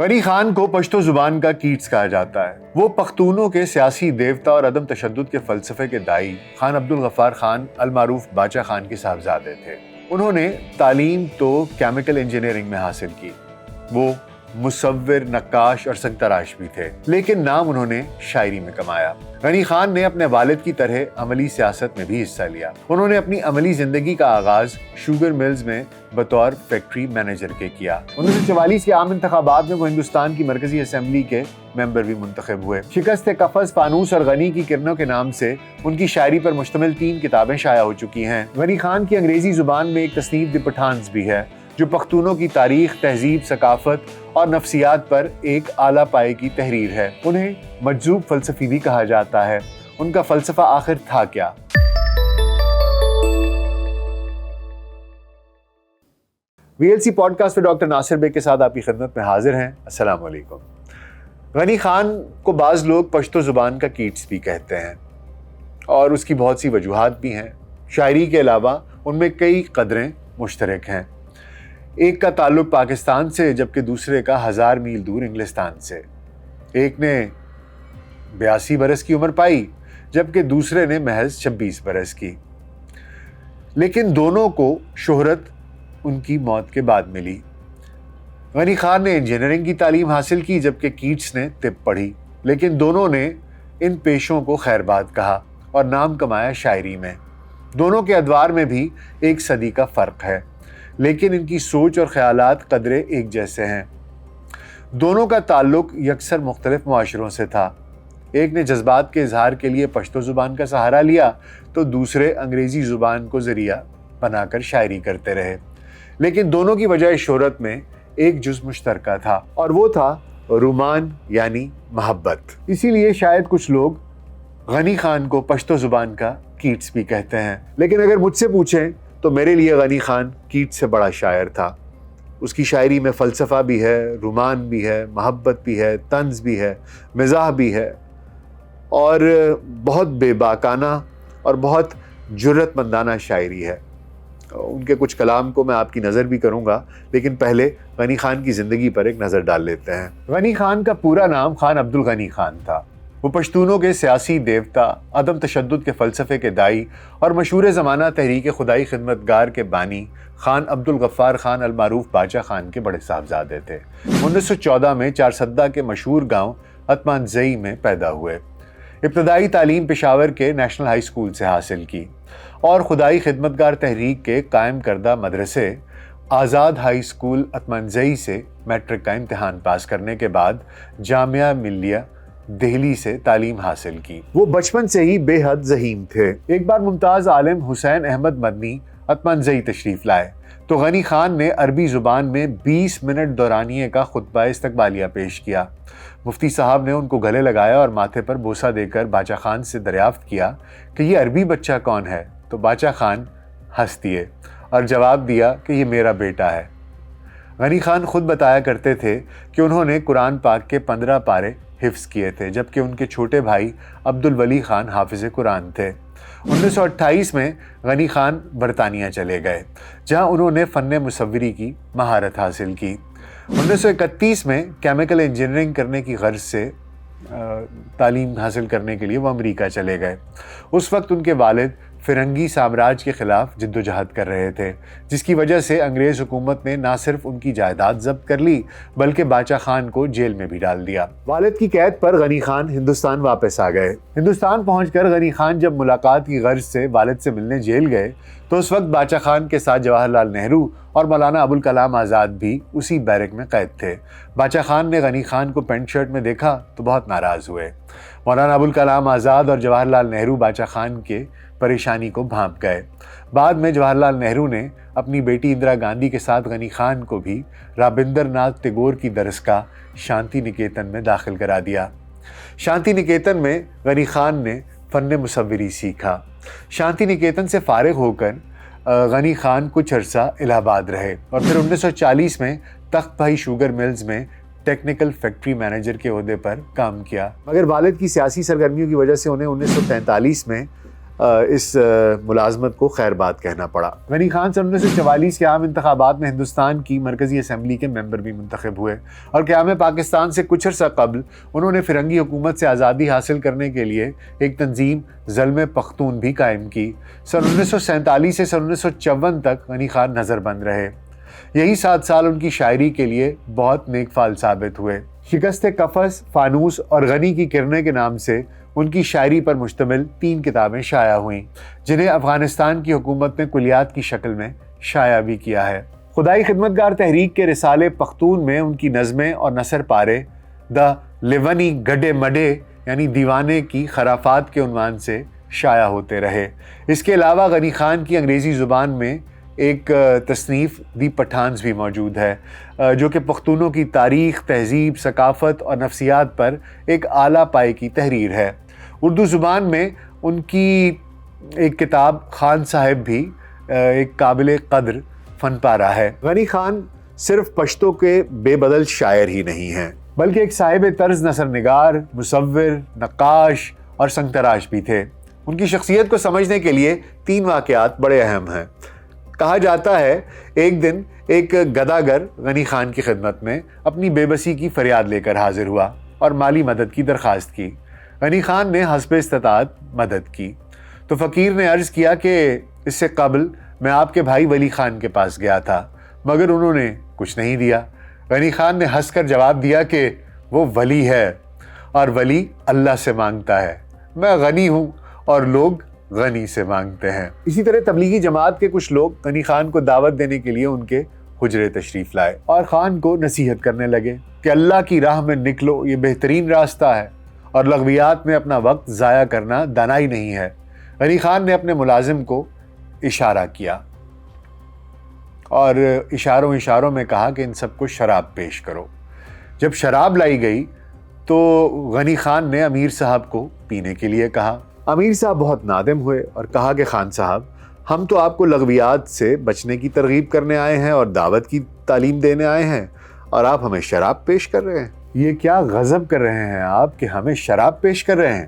غنی خان کو پشتو زبان کا کیٹس کہا جاتا ہے۔ وہ پختونوں کے سیاسی دیوتا اور عدم تشدد کے فلسفے کے دائی خان عبدالغفار خان المعروف باچا خان کے صاحبزادے تھے۔ انہوں نے تعلیم تو کیمیکل انجینئرنگ میں حاصل کی۔ وہ مصور، نقاش اور سنگ تراش بھی تھے، لیکن نام انہوں نے شاعری میں کمایا۔ غنی خان نے اپنے والد کی طرح عملی سیاست میں بھی حصہ لیا۔ انہوں نے اپنی عملی زندگی کا آغاز شوگر ملز میں بطور فیکٹری مینیجر کے کیا۔ 1944 کے عام انتخابات میں وہ ہندوستان کی مرکزی اسمبلی کے ممبر بھی منتخب ہوئے۔ شکست قفس، فانوس اور غنی کی کرنوں کے نام سے ان کی شاعری پر مشتمل 3 کتابیں شائع ہو چکی ہیں۔ غنی خان کی انگریزی زبان میں ایک تصنیف دی پٹھانس بھی ہے، جو پختونوں کی تاریخ، تہذیب، ثقافت اور نفسیات پر ایک اعلیٰ پائے کی تحریر ہے۔ انہیں مجذوب فلسفی بھی کہا جاتا ہے۔ ان کا فلسفہ آخر تھا کیا؟ VLC پوڈ کاسٹ میں ڈاکٹر ناصر بیگ کے ساتھ آپ کی خدمت میں حاضر ہیں۔ السلام علیکم۔ غنی خان کو بعض لوگ پشتو زبان کا کیٹس بھی کہتے ہیں، اور اس کی بہت سی وجوہات بھی ہیں۔ شاعری کے علاوہ ان میں کئی قدریں مشترک ہیں۔ ایک کا تعلق پاکستان سے، جبکہ دوسرے کا 1000 میل دور انگلستان سے۔ ایک نے 82 برس کی عمر پائی، جبکہ دوسرے نے محض 26 برس کی، لیکن دونوں کو شہرت ان کی موت کے بعد ملی۔ غنی خان نے انجینئرنگ کی تعلیم حاصل کی، جبکہ کیٹس نے طب پڑھی، لیکن دونوں نے ان پیشوں کو خیر باد کہا اور نام کمایا شاعری میں۔ دونوں کے ادوار میں بھی 1 صدی کا فرق ہے، لیکن ان کی سوچ اور خیالات قدرے ایک جیسے ہیں۔ دونوں کا تعلق یکسر مختلف معاشروں سے تھا۔ ایک نے جذبات کے اظہار کے لیے پشتو زبان کا سہارا لیا، تو دوسرے انگریزی زبان کو ذریعہ بنا کر شاعری کرتے رہے، لیکن دونوں کی وجہ شہرت میں ایک جز مشترکہ تھا، اور وہ تھا رومان یعنی محبت۔ اسی لیے شاید کچھ لوگ غنی خان کو پشتو زبان کا کیٹس بھی کہتے ہیں، لیکن اگر مجھ سے پوچھیں تو میرے لیے غنی خان کیٹس سے بڑا شاعر تھا۔ اس کی شاعری میں فلسفہ بھی ہے، رومان بھی ہے، محبت بھی ہے، طنز بھی ہے، مزاح بھی ہے، اور بہت بے باکانہ اور بہت جرأت مندانہ شاعری ہے۔ ان کے کچھ کلام کو میں آپ کی نظر بھی کروں گا، لیکن پہلے غنی خان کی زندگی پر ایک نظر ڈال لیتے ہیں۔ غنی خان کا پورا نام خان عبدالغنی خان تھا۔ وہ پشتونوں کے سیاسی دیوتا، عدم تشدد کے فلسفے کے دائی اور مشہور زمانہ تحریک خدائی خدمتگار کے بانی خان عبدالغفار خان المعروف باچا خان کے بڑے صاحبزادے تھے۔ 1914 میں چارسدہ کے مشہور گاؤں اتمانزئی میں پیدا ہوئے۔ ابتدائی تعلیم پشاور کے نیشنل ہائی اسکول سے حاصل کی، اور خدائی خدمتگار تحریک کے قائم کردہ مدرسے آزاد ہائی اسکول اتمانزئی سے میٹرک کا امتحان پاس کرنے کے بعد جامعہ ملیہ دہلی سے تعلیم حاصل کی۔ وہ بچپن سے ہی بے حد ذہین تھے۔ ایک بار ممتاز عالم حسین احمد مدنی اتمانزئی تشریف لائے تو غنی خان نے عربی زبان میں 20 منٹ دورانیے کا خطبہ استقبالیہ پیش کیا۔ مفتی صاحب نے ان کو گلے لگایا اور ماتھے پر بوسہ دے کر باچا خان سے دریافت کیا کہ یہ عربی بچہ کون ہے، تو باچا خان ہنس دیے اور جواب دیا کہ یہ میرا بیٹا ہے۔ غنی خان خود بتایا کرتے تھے کہ انہوں نے قرآن پاک کے 15 پارے حفظ کیے تھے، جبکہ ان کے چھوٹے بھائی عبدالولی خان حافظ قرآن تھے۔ 1928 میں غنی خان برطانیہ چلے گئے، جہاں انہوں نے فن مصوری کی مہارت حاصل کی۔ 1931 میں کیمیکل انجینئرنگ کرنے کی غرض سے تعلیم حاصل کرنے کے لیے وہ امریکہ چلے گئے۔ اس وقت ان کے والد فرنگی سامراج کے خلاف جد و جہد کر رہے تھے، جس کی وجہ سے انگریز حکومت نے نہ صرف ان کی جائیداد ضبط کر لی بلکہ باچا خان کو جیل میں بھی ڈال دیا۔ والد کی قید پر غنی خان ہندوستان واپس آ گئے۔ ہندوستان پہنچ کر غنی خان جب ملاقات کی غرض سے والد سے ملنے جیل گئے تو اس وقت باچا خان کے ساتھ جواہر لال نہرو اور مولانا ابوالکلام آزاد بھی اسی بیرک میں قید تھے۔ باچا خان نے غنی خان کو پینٹ شرٹ میں دیکھا تو بہت ناراض ہوئے۔ مولانا ابوالکلام آزاد اور جواہر لال نہرو باچا خان کے پریشانی کو بھانپ گئے۔ بعد میں جواہر لال نہرو نے اپنی بیٹی اندرا گاندھی کے ساتھ غنی خان کو بھی رابندر ناتھ ٹیگور کی درسگاہ شانتی نکیتن میں داخل کرا دیا۔ شانتی نکیتن میں غنی خان نے فن مصوری سیکھا۔ شانتی نکیتن سے فارغ ہو کر غنی خان کچھ عرصہ الہ آباد رہے اور پھر 1940 میں تخت بھائی شوگر ملز میں ٹیکنیکل فیکٹری مینیجر کے عہدے پر کام کیا، مگر والد کی سیاسی سرگرمیوں کی وجہ سے انہیں 1943 میں اس ملازمت کو خیر بات کہنا پڑا۔ غنی خان 1944 کے عام انتخابات میں ہندوستان کی مرکزی اسمبلی کے ممبر بھی منتخب ہوئے، اور قیام پاکستان سے کچھ عرصہ قبل انہوں نے فرنگی حکومت سے آزادی حاصل کرنے کے لیے ایک تنظیم ظلم پختون بھی قائم کی۔ سن 1947 سے سن 1954 تک غنی خان نظر بند رہے۔ یہی 7 سال ان کی شاعری کے لیے بہت نیک فال ثابت ہوئے۔ شکست قفس، فانوس اور غنی کی کرنیں کے نام سے ان کی شاعری پر مشتمل 3 کتابیں شائع ہوئیں، جنہیں افغانستان کی حکومت نے کلیات کی شکل میں شائع بھی کیا ہے۔ خدائی خدمتگار تحریک کے رسالے پختون میں ان کی نظمیں اور نثر پارے دا لیونی گڈے مڈے یعنی دیوانے کی خرافات کے عنوان سے شائع ہوتے رہے۔ اس کے علاوہ غنی خان کی انگریزی زبان میں ایک تصنیف دی پٹھانس بھی موجود ہے، جو کہ پختونوں کی تاریخ، تہذیب، ثقافت اور نفسیات پر ایک اعلیٰ پائے کی تحریر ہے۔ اردو زبان میں ان کی ایک کتاب خان صاحب بھی ایک قابل قدر فن پارہ ہے۔ غنی خان صرف پشتو کے بے بدل شاعر ہی نہیں ہیں، بلکہ ایک صاحب طرز نثر نگار، مصور، نقاش اور سنگ تراش بھی تھے۔ ان کی شخصیت کو سمجھنے کے لیے 3 واقعات بڑے اہم ہیں۔ کہا جاتا ہے ایک دن ایک گداگر غنی خان کی خدمت میں اپنی بے بسی کی فریاد لے کر حاضر ہوا اور مالی مدد کی درخواست کی۔ غنی خان نے حسب استطاعت مدد کی تو فقیر نے عرض کیا کہ اس سے قبل میں آپ کے بھائی ولی خان کے پاس گیا تھا، مگر انہوں نے کچھ نہیں دیا۔ غنی خان نے ہنس کر جواب دیا کہ وہ ولی ہے اور ولی اللہ سے مانگتا ہے، میں غنی ہوں اور لوگ غنی سے مانگتے ہیں۔ اسی طرح تبلیغی جماعت کے کچھ لوگ غنی خان کو دعوت دینے کے لیے ان کے حجرے تشریف لائے اور خان کو نصیحت کرنے لگے کہ اللہ کی راہ میں نکلو، یہ بہترین راستہ ہے اور لغویات میں اپنا وقت ضائع کرنا دانائی نہیں ہے۔ غنی خان نے اپنے ملازم کو اشارہ کیا اور اشاروں میں کہا کہ ان سب کو شراب پیش کرو۔ جب شراب لائی گئی تو غنی خان نے امیر صاحب کو پینے کے لیے کہا۔ امیر صاحب بہت نادم ہوئے اور کہا کہ خان صاحب، ہم تو آپ کو لغویات سے بچنے کی ترغیب کرنے آئے ہیں اور دعوت کی تعلیم دینے آئے ہیں، اور آپ ہمیں شراب پیش کر رہے ہیں۔ یہ کیا غضب کر رہے ہیں آپ کہ ہمیں شراب پیش کر رہے ہیں؟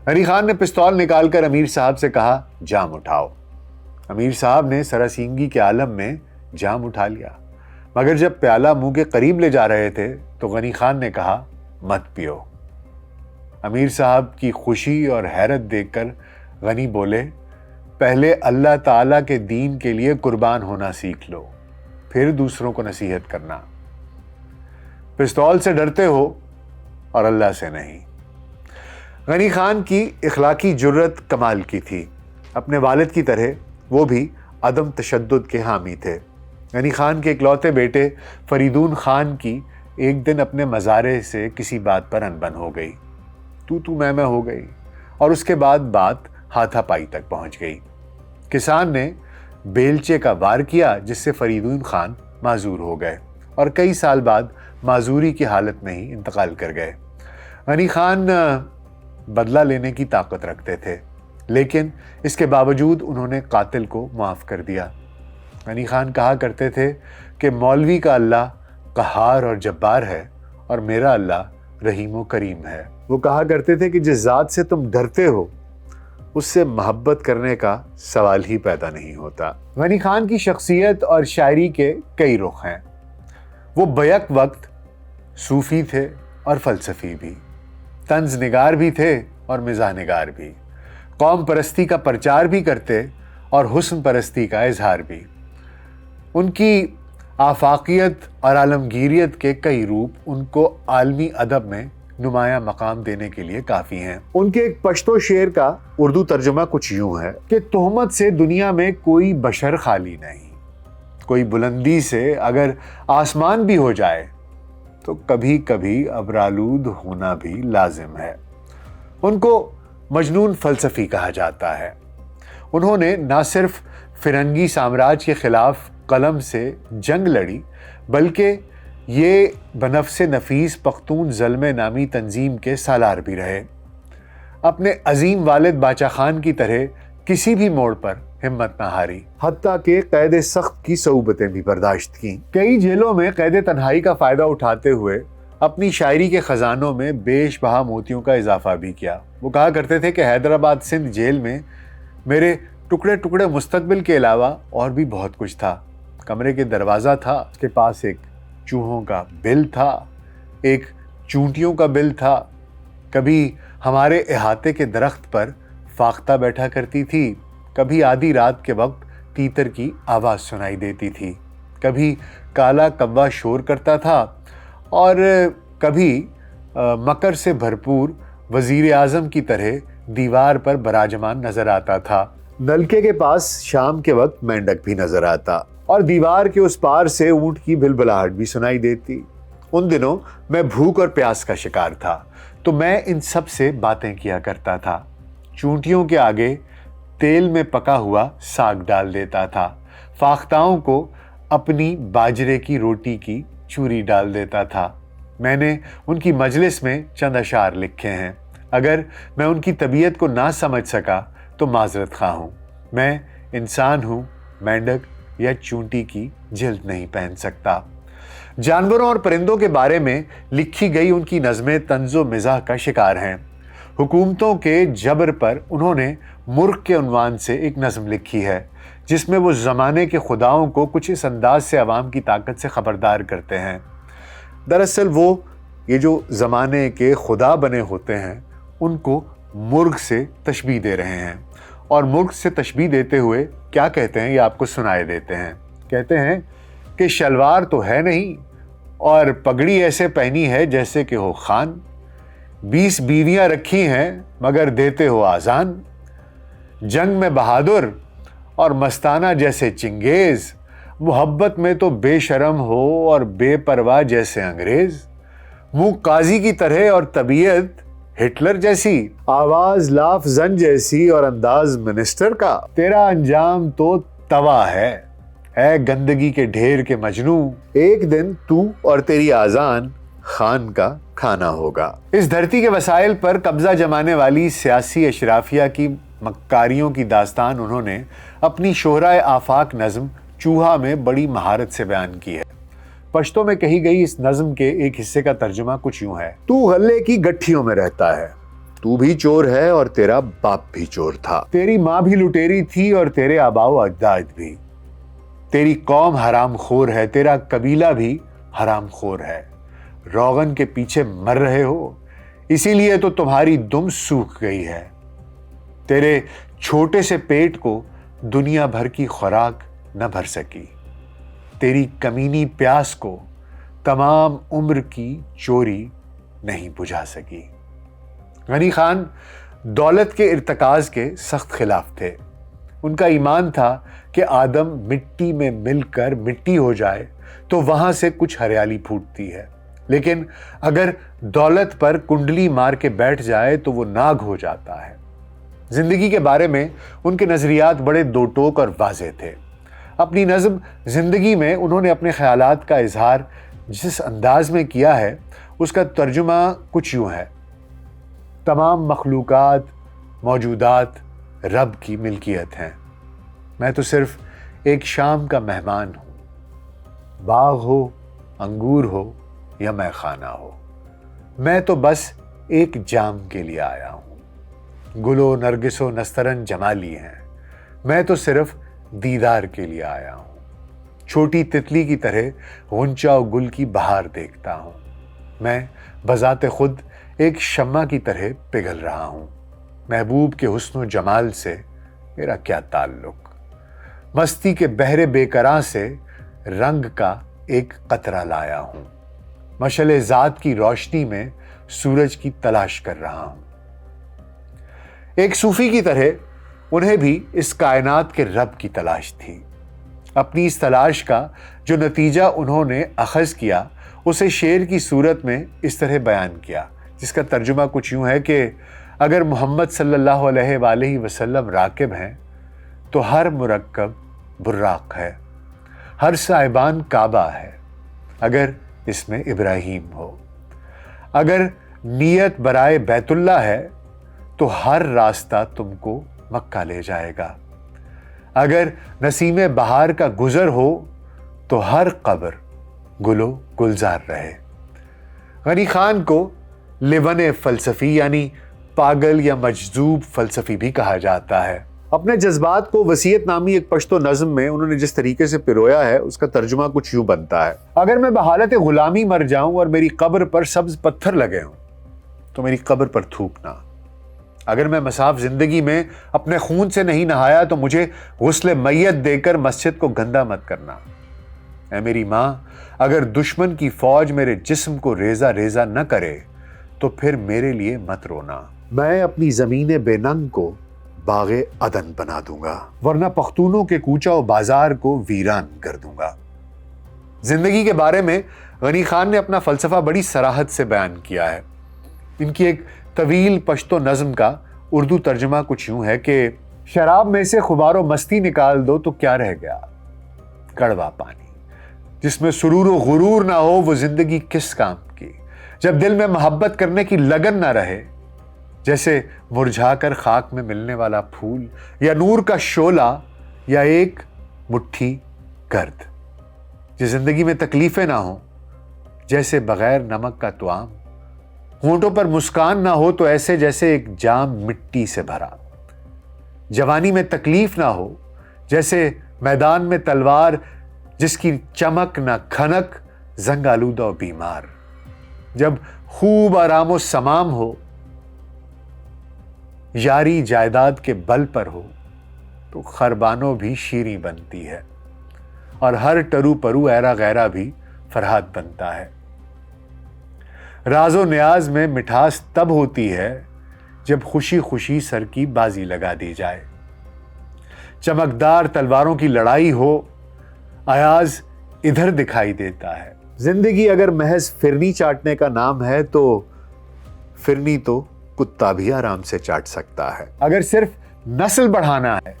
غنی خان نے پستول نکال کر امیر صاحب سے کہا، جام اٹھاؤ۔ امیر صاحب نے سراسیمگی کے عالم میں جام اٹھا لیا، مگر جب پیالہ منہ کے قریب لے جا رہے تھے تو غنی خان نے کہا، مت پیو۔ امیر صاحب کی خوشی اور حیرت دیکھ کر غنی بولے، پہلے اللہ تعالیٰ کے دین کے لیے قربان ہونا سیکھ لو، پھر دوسروں کو نصیحت کرنا۔ پستول سے ڈرتے ہو اور اللہ سے نہیں۔ غنی خان کی اخلاقی جرت کمال کی تھی۔ اپنے والد کی طرح وہ بھی عدم تشدد کے حامی تھے۔ غنی خان کے اکلوتے بیٹے فریدون خان کی ایک دن اپنے مزارے سے کسی بات پر انبن ہو گئی، تو میں ہو گئی، اور اس کے بعد بات ہاتھا پائی تک پہنچ گئی۔ کسان نے بیلچے کا وار کیا جس سے فریدون خان معذور ہو گئے اور کئی سال بعد معذوری کی حالت میں ہی انتقال کر گئے۔ غنی خان بدلہ لینے کی طاقت رکھتے تھے، لیکن اس کے باوجود انہوں نے قاتل کو معاف کر دیا۔ غنی خان کہا کرتے تھے کہ مولوی کا اللہ قہار اور جبار ہے اور میرا اللہ رحیم و کریم ہے۔ وہ کہا کرتے تھے کہ جس ذات سے تم ڈرتے ہو اس سے محبت کرنے کا سوال ہی پیدا نہیں ہوتا۔ غنی خان کی شخصیت اور شاعری کے کئی رخ ہیں۔ وہ بیک وقت صوفی تھے اور فلسفی بھی، طنز نگار بھی تھے اور مزاح نگار بھی، قوم پرستی کا پرچار بھی کرتے اور حسن پرستی کا اظہار بھی۔ ان کی آفاقیت اور عالمگیریت کے کئی روپ ان کو عالمی ادب میں نمایاں مقام دینے کے لیے کافی ہیں۔ ان کے ایک پشتو شعر کا اردو ترجمہ کچھ یوں ہے کہ تہمت سے دنیا میں کوئی بشر خالی نہیں، کوئی بلندی سے اگر آسمان بھی ہو جائے تو کبھی کبھی ابرآلود ہونا بھی لازم ہے۔ ان کو مجنون فلسفی کہا جاتا ہے۔ انہوں نے نہ صرف فرنگی سامراج کے خلاف قلم سے جنگ لڑی، بلکہ یہ بنفس نفیس پختون ظلم نامی تنظیم کے سالار بھی رہے۔ اپنے عظیم والد باچا خان کی طرح کسی بھی موڑ پر ہمت نہ ہاری، حتیٰ کہ قید سخت کی صعوبتیں بھی برداشت کیں۔ کئی جیلوں میں قید تنہائی کا فائدہ اٹھاتے ہوئے اپنی شاعری کے خزانوں میں بیش بہا موتیوں کا اضافہ بھی کیا۔ وہ کہا کرتے تھے کہ حیدرآباد سندھ جیل میں میرے ٹکڑے ٹکڑے مستقبل کے علاوہ اور بھی بہت کچھ تھا۔ کمرے کے دروازہ تھا، اس کے پاس ایک چوہوں کا بل تھا، ایک چونٹیوں کا بل تھا۔ کبھی ہمارے احاطے کے درخت پر فاختہ بیٹھا کرتی تھی، کبھی آدھی رات کے وقت تیتر کی آواز سنائی دیتی تھی، کبھی کالا کوا شور کرتا تھا، اور کبھی مکر سے بھرپور وزیر اعظم کی طرح دیوار پر براجمان نظر آتا تھا۔ نلکے کے پاس شام کے وقت مینڈک بھی نظر آتا، اور دیوار کے اس پار سے اونٹ کی بلبلاہٹ بھی سنائی دیتی۔ ان دنوں میں بھوک اور پیاس کا شکار تھا، تو میں ان سب سے باتیں کیا کرتا تھا۔ چونٹیوں کے آگے تیل میں پکا ہوا ساگ ڈال دیتا تھا، فاختاؤں کو اپنی باجرے کی روٹی کی چوری ڈال دیتا تھا۔ میں نے ان کی مجلس میں چند اشعار لکھے ہیں۔ اگر میں ان کی طبیعت کو نہ سمجھ سکا تو معذرت خواہ ہوں۔ میں انسان ہوں، مینڈک یا چونٹی کی جلد نہیں پہن سکتا۔ جانوروں اور پرندوں کے بارے میں لکھی گئی ان کی نظمیں طنز و مزاح کا شکار ہیں۔ حکومتوں کے جبر پر انہوں نے مرغ کے عنوان سے ایک نظم لکھی ہے، جس میں وہ زمانے کے خداؤں کو کچھ اس انداز سے عوام کی طاقت سے خبردار کرتے ہیں۔ دراصل وہ یہ جو زمانے کے خدا بنے ہوتے ہیں ان کو مرغ سے تشبیہ دے رہے ہیں، اور مرغ سے تشبیہ دیتے ہوئے کیا کہتے ہیں یہ آپ کو سنائے دیتے ہیں۔ کہتے ہیں کہ شلوار تو ہے نہیں اور پگڑی ایسے پہنی ہے جیسے کہ ہو خان، 20 بیویاں رکھی ہیں مگر دیتے ہو آزان، جنگ میں بہادر اور مستانہ جیسے چنگیز، محبت میں تو بے شرم ہو اور بے پرواہ جیسے انگریز، منہ قاضی کی طرح اور طبیعت ہٹلر جیسی، آواز لاف زن جیسی اور انداز منسٹر کا، تیرا انجام تو توا ہے گندگی کے ڈھیر کے مجنوں، ایک دن تو اور تیری آذان خان کا کھانا ہوگا۔ اس دھرتی کے وسائل پر قبضہ جمانے والی سیاسی اشرافیہ کی مکاریوں کی داستان انہوں نے اپنی شہرائے آفاق نظم چوہا میں بڑی مہارت سے بیان کی ہے۔ پشتو میں کہی گئی اس نظم کے ایک حصے کا ترجمہ کچھ یوں ہے: تو غلے کی گٹھیوں میں رہتا ہے، تو بھی چور ہے اور تیرا باپ بھی چور تھا، تیری ماں بھی لٹیری تھی اور تیرے آباء و اجداد بھی، تیری قوم حرام خور ہے، تیرا قبیلہ بھی حرام خور ہے، روغن کے پیچھے مر رہے ہو اسی لیے تو تمہاری دم سوکھ گئی ہے، تیرے چھوٹے سے پیٹ کو دنیا بھر کی خوراک نہ بھر سکی، تیری کمینی پیاس کو تمام عمر کی چوری نہیں بجھا سکی۔ غنی خان دولت کے ارتکاز کے سخت خلاف تھے۔ ان کا ایمان تھا کہ آدم مٹی میں مل کر مٹی ہو جائے تو وہاں سے کچھ ہریالی پھوٹتی ہے، لیکن اگر دولت پر کنڈلی مار کے بیٹھ جائے تو وہ ناگ ہو جاتا ہے۔ زندگی کے بارے میں ان کے نظریات بڑے دو ٹوک اور واضح تھے۔ اپنی نظم زندگی میں انہوں نے اپنے خیالات کا اظہار جس انداز میں کیا ہے اس کا ترجمہ کچھ یوں ہے: تمام مخلوقات موجودات رب کی ملکیت ہیں، میں تو صرف ایک شام کا مہمان ہوں، باغ ہو، انگور ہو یا مے خانہ ہو، میں تو بس ایک جام کے لیے آیا ہوں، گل و نرگس و نسترن جمالی ہیں، میں تو صرف دیدار کے لیے آیا ہوں، چھوٹی تتلی کی طرح غنچہ و گل کی بہار دیکھتا ہوں، میں بذات خود ایک شمع کی طرح پگھل رہا ہوں، محبوب کے حسن و جمال سے میرا کیا تعلق، مستی کے بحر بے قراں سے رنگ کا ایک قطرہ لایا ہوں، مشعل ذات کی روشنی میں سورج کی تلاش کر رہا ہوں۔ ایک صوفی کی طرح انہیں بھی اس کائنات کے رب کی تلاش تھی۔ اپنی اس تلاش کا جو نتیجہ انہوں نے اخذ کیا اسے شعر کی صورت میں اس طرح بیان کیا، جس کا ترجمہ کچھ یوں ہے کہ اگر محمد صلی اللہ علیہ وآلہ وسلم راکب ہیں تو ہر مرکب براق ہے، ہر صاحبان کعبہ ہے اگر اس میں ابراہیم ہو، اگر نیت برائے بیت اللہ ہے تو ہر راستہ تم کو مکہ لے جائے گا، اگر نسیم بہار کا گزر ہو تو ہر قبر گلو گلزار رہے۔ غنی خان کو لیون فلسفی یعنی پاگل یا مجذوب فلسفی بھی کہا جاتا ہے۔ اپنے جذبات کو وصیت نامی ایک پشتو نظم میں انہوں نے جس طریقے سے پرویا ہے اس کا ترجمہ کچھ یوں بنتا ہے: اگر میں بحالت غلامی مر جاؤں اور میری قبر پر سبز پتھر لگے ہوں تو میری قبر پر تھوکنا. اگر میں مصاف زندگی میں اپنے خون سے نہیں نہایا تو مجھے غسل میت دے کر مسجد کو گندا مت کرنا. اے میری ماں، اگر دشمن کی فوج میرے جسم کو ریزہ ریزہ نہ کرے تو پھر میرے لیے مت رونا. میں اپنی زمین بے ننگ کو باغ عدن بنا دوں گا، ورنہ پختونوں کے کوچہ و بازار کو ویران کر دوں گا. زندگی کے بارے میں غنی خان نے اپنا فلسفہ بڑی صراحت سے بیان کیا ہے. ان کی ایک طویل پشتو نظم کا اردو ترجمہ کچھ یوں ہے کہ شراب میں سے خمار و مستی نکال دو تو کیا رہ گیا، کڑوا پانی. جس میں سرور و غرور نہ ہو وہ زندگی کس کام کی. جب دل میں محبت کرنے کی لگن نہ رہے، جیسے مرجھا کر خاک میں ملنے والا پھول، یا نور کا شعلہ، یا ایک مٹھی گرد. جس زندگی میں تکلیفیں نہ ہوں، جیسے بغیر نمک کا طعام. ہونٹوں پر مسکان نہ ہو تو ایسے جیسے ایک جام مٹی سے بھرا. جوانی میں تکلیف نہ ہو، جیسے میدان میں تلوار جس کی چمک نہ کھنک، زنگ آلودہ و بیمار. جب خوب آرام و سمام ہو، یاری جائیداد کے بل پر ہو، تو خربانوں بھی شیریں بنتی ہے اور ہر ٹرو پرو ایرا غیرہ بھی فرحات بنتا ہے. راز و نیاز میں مٹھاس تب ہوتی ہے جب خوشی خوشی سر کی بازی لگا دی جائے. چمکدار تلواروں کی لڑائی ہو، ایاز ادھر دکھائی دیتا ہے. زندگی اگر محض فرنی چاٹنے کا نام ہے تو فرنی تو کتا بھی آرام سے چاٹ سکتا ہے. اگر صرف نسل بڑھانا ہے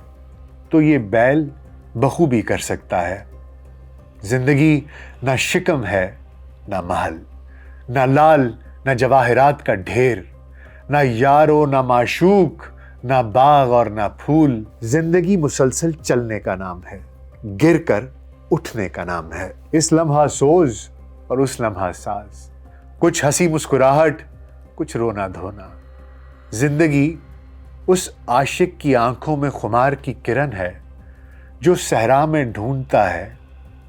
تو یہ بیل بخوبی کر سکتا ہے. زندگی نہ شکم ہے نہ محل، نہ لال نہ جواہرات کا ڈھیر، نہ یارو نہ معشوق، نہ باغ اور نہ پھول. زندگی مسلسل چلنے کا نام ہے، گر کر اٹھنے کا نام ہے. اس لمحہ سوز اور اس لمحہ ساز، کچھ ہنسی مسکراہٹ، کچھ رونا دھونا. زندگی اس عاشق کی آنکھوں میں خمار کی کرن ہے جو صحرا میں ڈھونڈتا ہے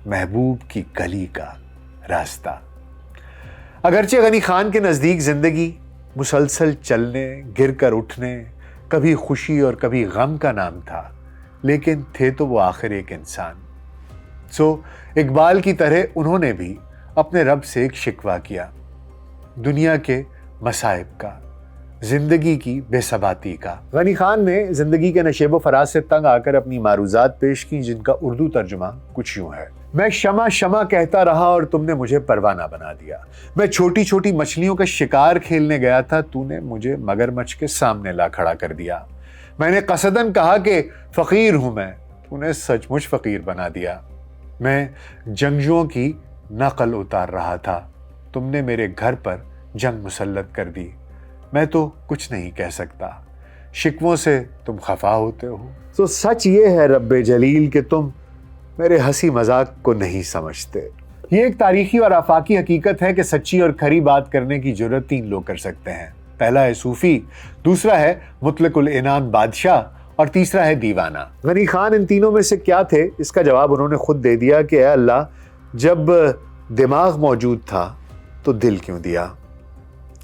محبوب کی گلی کا راستہ. اگرچہ غنی خان کے نزدیک زندگی مسلسل چلنے، گر کر اٹھنے، کبھی خوشی اور کبھی غم کا نام تھا، لیکن تھے تو وہ آخر ایک انسان. اقبال کی طرح انہوں نے بھی اپنے رب سے ایک شکوہ کیا، دنیا کے مصائب کا، زندگی کی بے ثباتی کا. غنی خان نے زندگی کے نشیب و فراز سے تنگ آ کر اپنی معروضات پیش کی، جن کا اردو ترجمہ کچھ یوں ہے: میں شمع شمع کہتا رہا اور تم نے مجھے پروانہ بنا دیا. میں چھوٹی چھوٹی مچھلیوں کا شکار کھیلنے گیا تھا، تو نے مجھے مگرمچھ کے سامنے لا کھڑا کر دیا. میں نے قصدن کہا کہ فقیر ہوں میں، تو نے سچ مچ فقیر بنا دیا. میں جنگجوؤں کی نقل اتار رہا تھا، تم نے میرے گھر پر جنگ مسلط کر دی. میں تو کچھ نہیں کہہ سکتا، شکووں سے تم خفا ہوتے ہو. تو سچ یہ ہے رب جلیل کہ تم میرے ہنسی مذاق کو نہیں سمجھتے. یہ ایک تاریخی اور آفاقی حقیقت ہے کہ سچی اور کھری بات کرنے کی جرت 3 لوگ کر سکتے ہیں. پہلا ہے صوفی، دوسرا ہے مطلق العنان بادشاہ، اور تیسرا ہے دیوانہ. غنی خان ان تینوں میں سے کیا تھے؟ اس کا جواب انہوں نے خود دے دیا کہ اے اللہ، جب دماغ موجود تھا تو دل کیوں دیا؟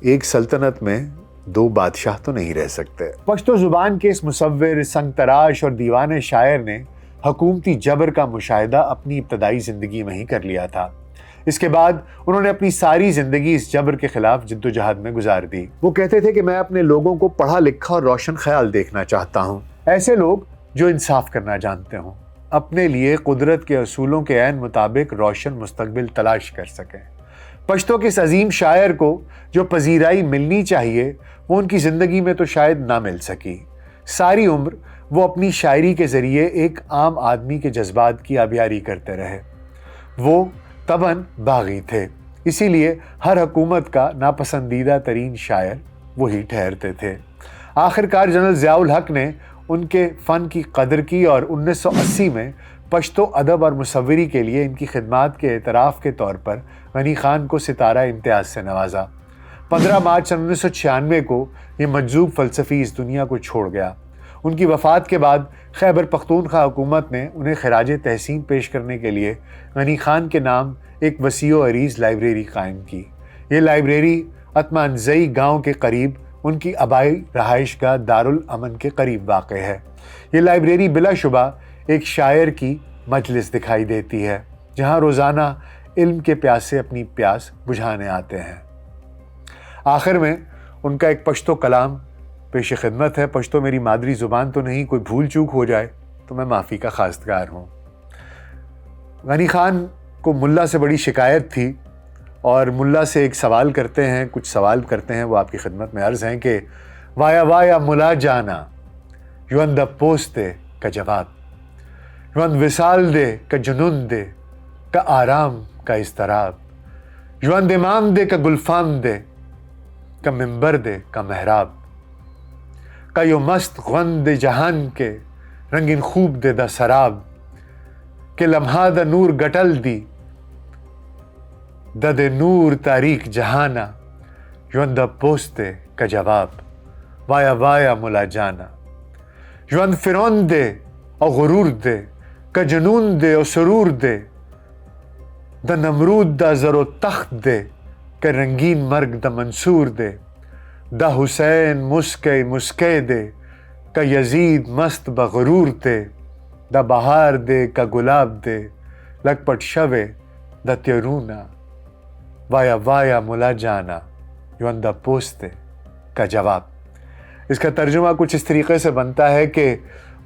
ایک سلطنت میں 2 بادشاہ تو نہیں رہ سکتے. پشتو زبان کے اس مصور، سنگ تراش اور دیوانے شاعر نے حکومتی جبر کا مشاہدہ اپنی ابتدائی زندگی میں ہی کر لیا تھا. اس کے بعد انہوں نے اپنی ساری زندگی اس جبر کے خلاف جد و جہاد میں گزار دی. وہ کہتے تھے کہ میں اپنے لوگوں کو پڑھا لکھا اور روشن خیال دیکھنا چاہتا ہوں، ایسے لوگ جو انصاف کرنا جانتے ہوں، اپنے لیے قدرت کے اصولوں کے عین مطابق روشن مستقبل تلاش کر سکیں. پشتو کے اس عظیم شاعر کو جو پذیرائی ملنی چاہیے وہ ان کی زندگی میں تو شاید نہ مل سکی. ساری عمر وہ اپنی شاعری کے ذریعے ایک عام آدمی کے جذبات کی آبیاری کرتے رہے. وہ طبعاً باغی تھے، اسی لیے ہر حکومت کا ناپسندیدہ ترین شاعر وہی ٹھہرتے تھے. آخرکار جنرل ضیاء الحق نے ان کے فن کی قدر کی اور 1980 میں پشتو ادب اور مصوری کے لیے ان کی خدمات کے اعتراف کے طور پر غنی خان کو ستارہ امتیاز سے نوازا. 15 مارچ 1996 کو یہ مجذوب فلسفی اس دنیا کو چھوڑ گیا. ان کی وفات کے بعد خیبر پختونخوا حکومت نے انہیں خراج تحسین پیش کرنے کے لیے غنی خان کے نام ایک وسیع و عریض لائبریری قائم کی۔ یہ لائبریری اتمانزئی گاؤں کے قریب ان کی آبائی رہائش گاہ دارالامن کے قریب واقع ہے۔ یہ لائبریری بلا شبہ ایک شاعر کی مجلس دکھائی دیتی ہے، جہاں روزانہ علم کے پیاسے اپنی پیاس بجھانے آتے ہیں۔ آخر میں ان کا ایک پشتو کلام پیش خدمت ہے۔ پشتو میری مادری زبان تو نہیں، کوئی بھول چوک ہو جائے تو میں معافی کا خواستگار ہوں۔ غنی خان کو ملا سے بڑی شکایت تھی اور ملا سے ایک سوال کرتے ہیں، کچھ سوال کرتے ہیں، وہ آپ کی خدمت میں عرض ہیں کہ وایا وایا ملا جانا یوند پوستے کا جواب، یوند وصال دے کا جنون دے کا آرام کا اضطراب، یوند امام دے کا گلفام دے کا ممبر دے کا محراب، کا یو مست غند جہان کے رنگین خوب دے دا سراب، کہ لمحہ دا نور گٹل دی دا دے نور تاریک جہانا، یوند پوستے کا جواب، وایا وایا ملا جانا، یوند فرون دے او غرور دے کا جنون دے او سرور دے، دا نمرود دا زر و تخت دے کہ رنگین مرگ دا منصور دے، دا حسین مسکے مسکے دے کا یزید مست بغرور دے، دا بہار دے کا گلاب دے لگ پٹ شوے دا تیرونا، وایا وایا ملا جانا یوندہ پوستے کا جواب۔ اس کا ترجمہ کچھ اس طریقے سے بنتا ہے کہ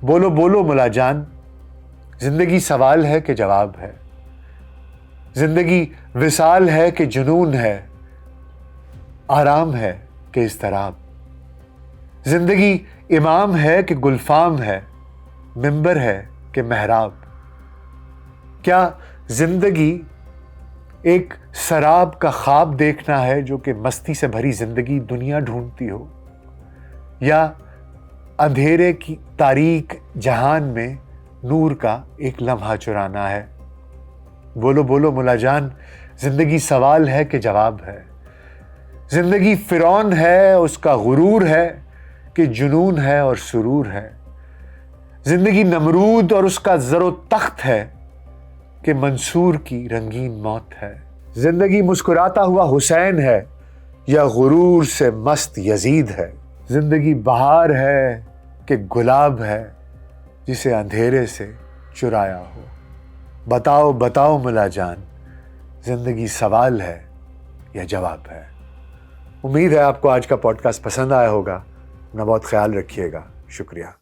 بولو بولو ملا جان، زندگی سوال ہے کہ جواب ہے، زندگی وصال ہے کہ جنون ہے، آرام ہے کہ اضطراب، زندگی امام ہے کہ گلفام ہے، ممبر ہے کہ محراب۔ کیا زندگی ایک سراب کا خواب دیکھنا ہے جو کہ مستی سے بھری زندگی دنیا ڈھونڈتی ہو، یا اندھیرے کی تاریک جہان میں نور کا ایک لمحہ چرانا ہے؟ بولو بولو ملا جان، زندگی سوال ہے کہ جواب ہے، زندگی فرعون ہے اس کا غرور ہے کہ جنون ہے اور سرور ہے، زندگی نمرود اور اس کا زر و تخت ہے کہ منصور کی رنگین موت ہے، زندگی مسکراتا ہوا حسین ہے یا غرور سے مست یزید ہے، زندگی بہار ہے کہ گلاب ہے جسے اندھیرے سے چرایا ہو۔ بتاؤ بتاؤ ملا جان، زندگی سوال ہے یا جواب ہے؟ امید ہے آپ کو آج کا پوڈ کاسٹ پسند آیا ہوگا۔ اپنا بہت خیال رکھیے گا۔ شکریہ۔